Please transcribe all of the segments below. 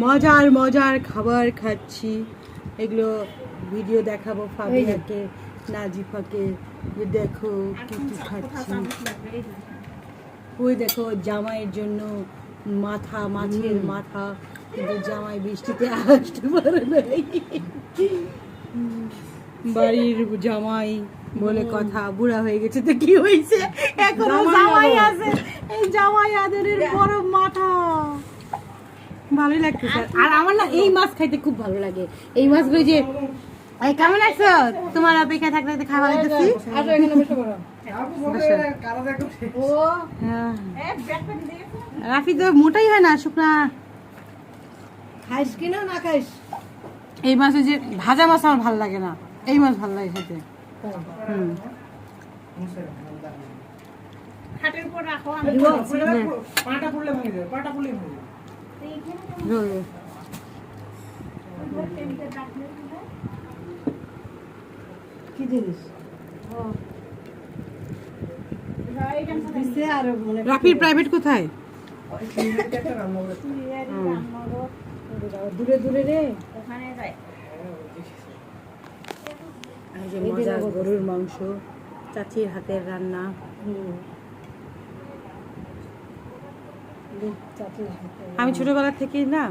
মজার মজার খাবার খাচ্ছি। এগুলো ভিডিও দেখাবো ফাবিয়াকে, নাজিফাকে, যে দেখো কি কি খাচ্ছি। ওই দেখো জামাইয়ের জন্য মাথা, মাছের মাথা, কিন্তু জামাই বৃষ্টিতে আসতে পারে নাই। বাড়ির জামাই বলে কথা, বুড়া হয়ে গেছে তো কি হয়েছে, এখনো জামাই আছে। এই জামাই আদরের বড় মাথা ভালোই লাগতেছে। আর আমার না এই মাছ খাইতে খুব ভালো লাগে। এই মাছগুলো যে এই কেমন আছো, তোমার অপেক্ষা থাকতে থাকতে খাওয়া দিতেছি। রাফি তো মোটাই হয় না, শুকনা। খাইস কিনা না খাইস? এই মাছের যে ভাজা মাছ আমার ভালো লাগে না, এই মাছ ভালো লাগে খেতে। কি জিনিস? রাফির প্রাইভেট কোথায়? দূরে দূরে রে। গরুর মাংস, চাচির হাতের রান্না। আমি ছোটবেলা থেকেই না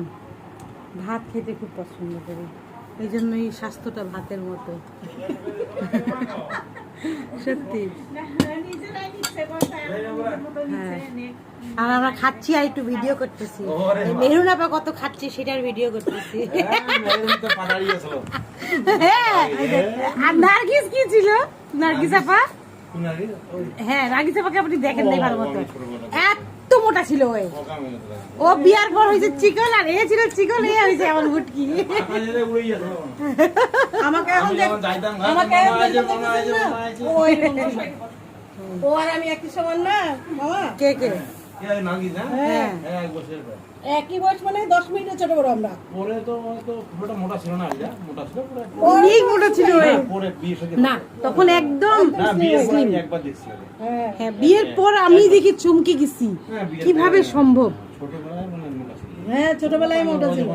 ভাত খেতে খুব পছন্দ করি, এই জন্যই স্বাস্থ্যটা ভাতের মতো। সত্যি। হ্যাঁ, আর আমরা খাচ্ছি আর একটু ভিডিও করতেছি। মেহরুন আপা কত খাচ্ছি সেটার ভিডিও করতেছি। আর নার্গিস কি ছিল? নার্গিস আপা, হ্যাঁ নার্গিস আপাকে আপনি দেখেন নাই ভালো মতো, এত মোটা ছিল। ও বিয়ার পর হয়েছে চিকন, আর এ ছিল চিকন, এ হয়েছে এমন গুটকি। আমাকে এখন ও আর আমি একই সমান না মামা। কে কে? একই বয়স, মানে 10 মিনিটের ছোট বড় আমরা। পরে তো পুরোটা মোটা ছিল না, মোটা ছিল, অনেক মোটা ছিল। না তখন একদম একবার দেখছি। হ্যাঁ, বিয়ের পর আমি দেখি চমকে গেছি, কিভাবে সম্ভব। হ্যাঁ ছোটবেলায় মোটা ছিল।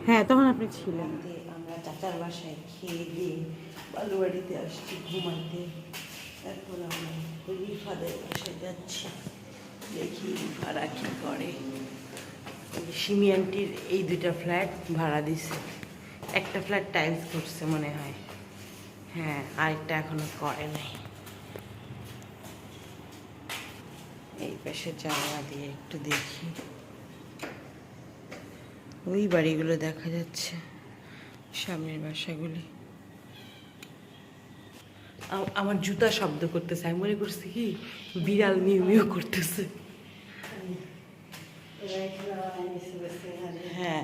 হ্যাঁ তখন আপনি ছিলেন। আমরা চাচার বাসায় খেয়ে দিয়ে বালুবাড়িতে আসছি ঘুমাইতে। তারপর আমরা রিফাদের বাসায় যাচ্ছি, দেখি ভাড়া কি করে। সিমি আন্টির এই 2টা ফ্ল্যাট ভাড়া দিছে, একটা ফ্ল্যাট টাইলস করছে মনে হয়, হ্যাঁ আরেকটা এখনো করে নাই। এই পাশে জানলা দিয়ে একটু দেখি, ওই বাড়িগুলো দেখা যাচ্ছে, সামনের বাসাগুলি। আমার জুতা শব্দ করতেছে, আমি মনে করছি কি বিড়াল মিউ মিউ করতেছে। হ্যাঁ,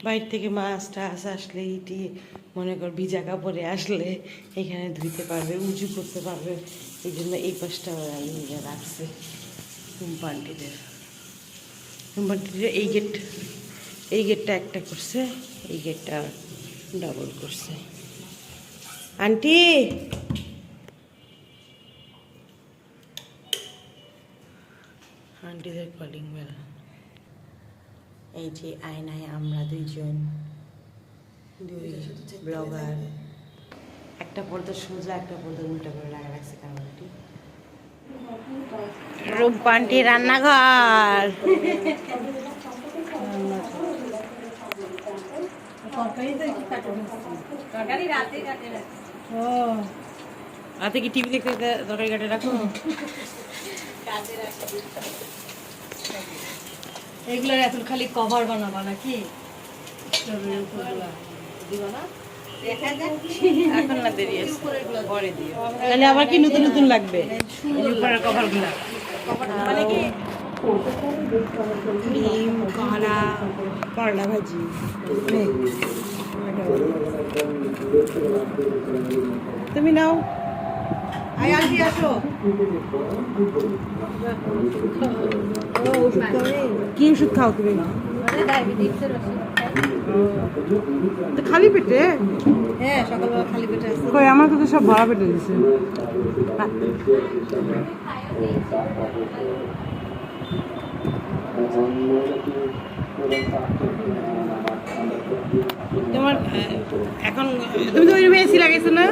বাইরে থেকে মাছ টাছ আসলে ইটি মনে কর ভিজা কাপড়ে আসলে এখানে ধুইতে পারবে, উঁচু করতে পারবে, এই জন্য এই পাশটা রাখছে। কোম্পানিদের এই গেটটা একটা করছে, এই গেটটা ডাবল করছে। আন্টি আন্টিদের কলিং বেল। এই যে আয়নায় আমরা দুই ব্লগার, একটা পর্দা সোজা একটা পর্দা উল্টা করে লাগা রাখছে কারণটি। রূপবান্টি রান্নাঘর। রাতে কি টিভি দেখতে তরকারি কাটে রাখো? এগুলোর এখন খালি কভার বানাবা নাকি? এখন না, দেরি আছে, পরে দিও। তাহলে আবার কি নতুন নতুন লাগবে উপরের কভারগুলা? মানে কি ডিম, করলা ভাজি। তুমি নাও। কি ওষুধ খাও তুমি? খালি পেটে? হ্যাঁ সকালবেলা খালি পেটে। আমার তো সব ভরা পেটে দিছে। তোমার এখন তুমি তো ওই রুমে এসি লাগাইছো না?